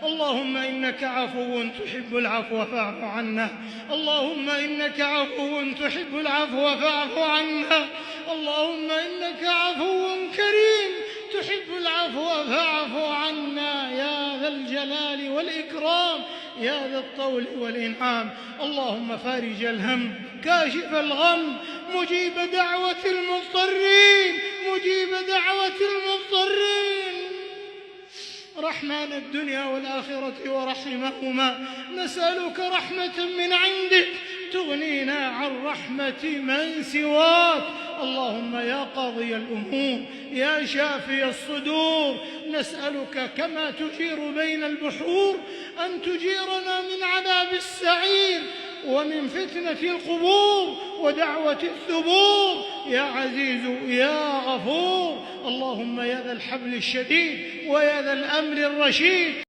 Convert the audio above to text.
اللهم إنك عفو تحب العفو فاعف عنا. اللهم إنك عفو تحب العفو فاعف عنا. اللهم إنك عفو كريم تحب العفو فاعف عنا يا ذا الجلال والإكرام يا ذا الطول والإنعام. اللهم فارج الهم كاشف الغم مجيب دعوة المضطرين مجيب دعوة المضطرين رحمن الدنيا والآخرة ورحمهما، نسألك رحمة من عندك تغنينا عن رحمة من سواك. اللهم يا قاضي الأمور يا شافي الصدور، نسألك كما تجير بين البحور أن تجيرنا من عذاب السعير ومن فتنة القبور ودعوة الثبور يا عزيز يا غفور. اللهم يا ذا الحبل الشديد ويا ذا الأمر الرشيد